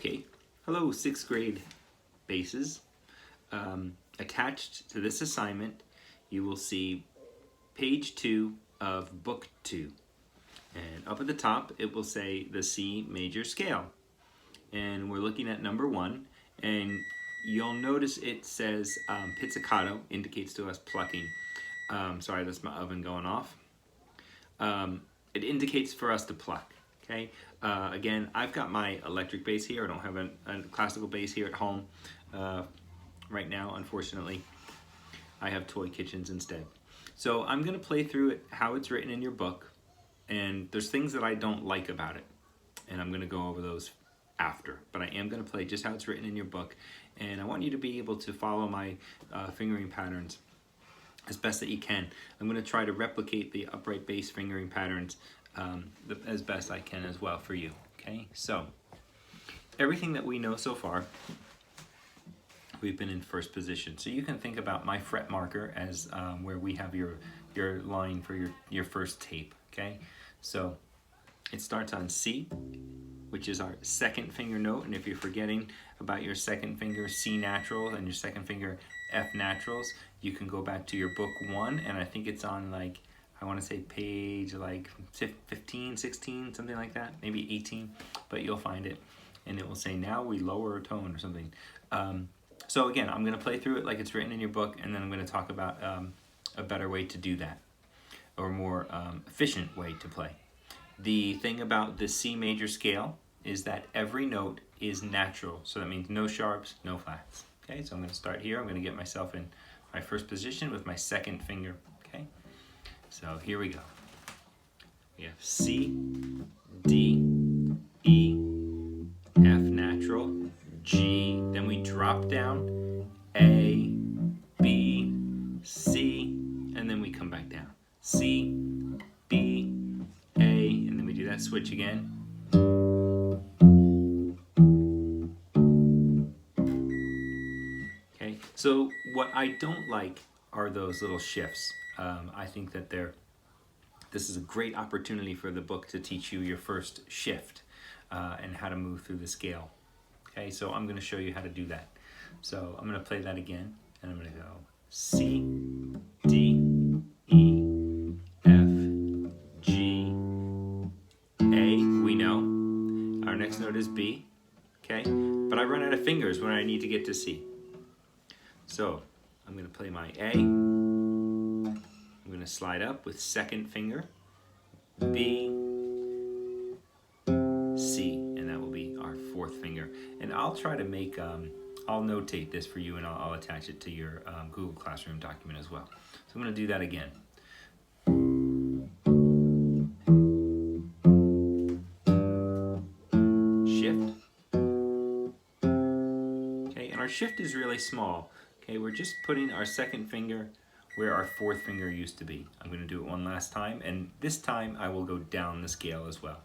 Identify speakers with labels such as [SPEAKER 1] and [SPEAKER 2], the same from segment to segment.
[SPEAKER 1] Okay, hello 6th grade basses. Attached to this assignment you will see page 2 of book 2, and up at the top it will say the C major scale, and we're looking at number 1, and you'll notice it says pizzicato, indicates to us plucking. Sorry, that's my oven going off. It indicates for us to pluck. Okay. Again, I've got my electric bass here. I don't have a classical bass here at home right now, unfortunately. I have toy kitchens instead. So I'm going to play through it how it's written in your book, and there's things that I don't like about it, and I'm going to go over those after. But I am going to play just how it's written in your book, and I want you to be able to follow my fingering patterns as best that you can. I'm going to try to replicate the upright bass fingering patterns as best I can as well for you. Okay, so everything that we know so far, we've been in first position. So you can think about my fret marker as where we have your line for your first tape. Okay, so it starts on C, which is our second finger note, and if you're forgetting about your second finger C natural and your second finger F naturals, you can go back to your book 1, and I think it's on, like, I want to say page like 15, 16, something like that, maybe 18, but you'll find it, and it will say now we lower a tone or something. So again, I'm going to play through it like it's written in your book, and then I'm going to talk about a better way to do that, or more efficient way to play. The thing about the C major scale is that every note is natural, so that means no sharps, no flats. Okay, so I'm going to start here. I'm going to get myself in my first position with my second finger. Okay, so here we go. We have C, D, E, F natural, G, then we drop down, A, B, C, and then we come back down. C, B, A, and then we do that switch again. Okay, so what I don't like are those little shifts. I think that this is a great opportunity for the book to teach you your first shift and how to move through the scale. Okay, so I'm going to show you how to do that. So I'm going to play that again, and I'm going to go C, D, E, F, G, A, we know. Our next note is B, okay? But I run out of fingers when I need to get to C. So I'm going to play my A. I'm going to slide up with second finger, B, C, and that will be our fourth finger. And I'll try to make, I'll notate this for you, and I'll attach it to your Google Classroom document as well. So I'm going to do that again. Shift. Okay, and our shift is really small. Okay, we're just putting our second finger where our fourth finger used to be. I'm going to do it one last time, and this time I will go down the scale as well.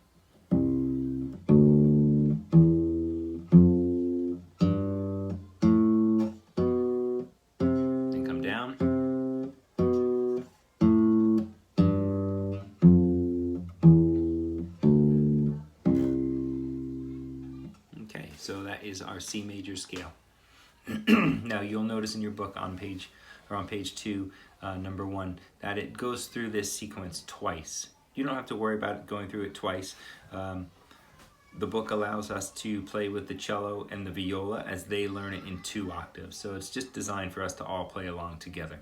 [SPEAKER 1] And come down. Okay, so that is our C major scale. Now you'll notice in your book on page 2, number 1, that it goes through this sequence twice. You don't have to worry about it going through it twice. The book allows us to play with the cello and the viola as they learn it in 2 octaves. So it's just designed for us to all play along together.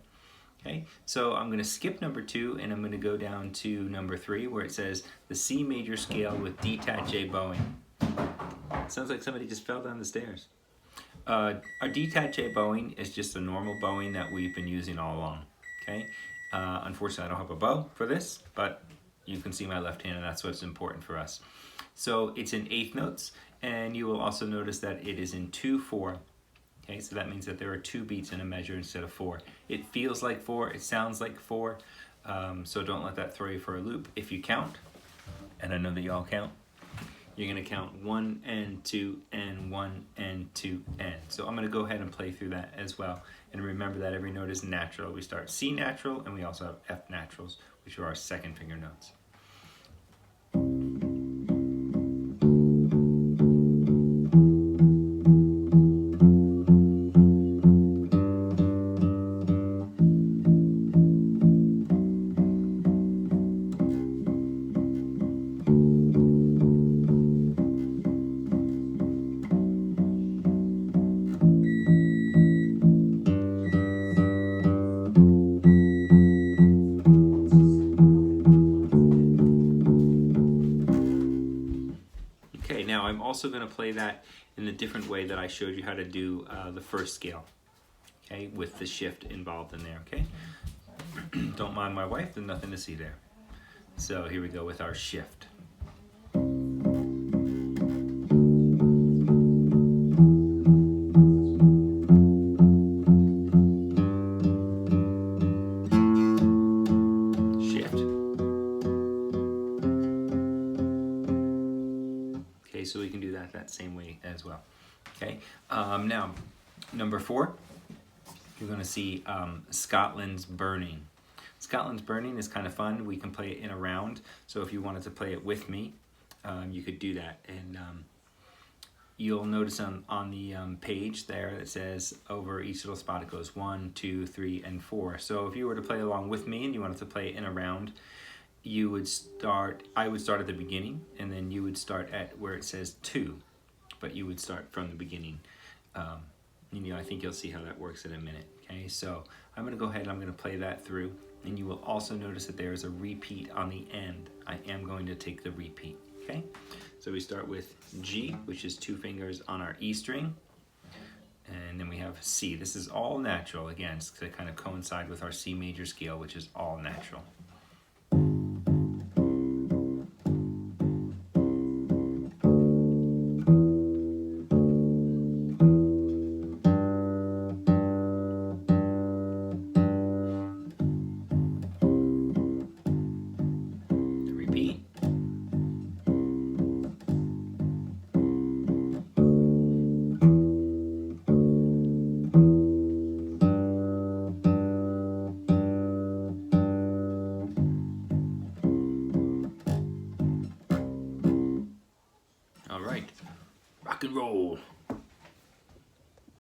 [SPEAKER 1] Okay, so I'm going to skip number 2, and I'm going to go down to number 3, where it says the C major scale with detached bowing. Sounds like somebody just fell down the stairs. Our detached bowing is just a normal bowing that we've been using all along. Okay. Unfortunately, I don't have a bow for this, but you can see my left hand, and that's what's important for us. So it's in eighth notes, and you will also notice that it is in 2/4. Okay, so that means that there are 2 beats in a measure instead of 4. It feels like 4, it sounds like 4, so don't let that throw you for a loop. If you count, and I know that you all count, you're going to count 1 and 2 and 1 and 2 and. So I'm going to go ahead and play through that as well. And remember that every note is natural. We start C natural, and we also have F naturals, which are our second finger notes. also going to play that in the different way that I showed you how to do the first scale, okay, with the shift involved in there, okay? Don't mind my wife, there's nothing to see there. So here we go with our shift. So we can do that same way as well. Okay, now number 4, you're going to see Scotland's Burning. Scotland's Burning is kind of fun. We can play it in a round. So if you wanted to play it with me, you could do that. And you'll notice on the page there that says over each little spot it goes 1, 2, 3, and 4. So if you were to play along with me and you wanted to play it in a round, you would start, I would start at the beginning, and then you would start at where it says 2, but you would start from the beginning. I think you'll see how that works in a minute. Okay, so I'm going to go ahead and I'm going to play that through, and you will also notice that there is a repeat on the end. I am going to take the repeat. Okay, so we start with G, which is 2 fingers on our E string, and then we have C. This is all natural, again, to kind of coincide with our C major scale, which is all natural. All right, rock and roll.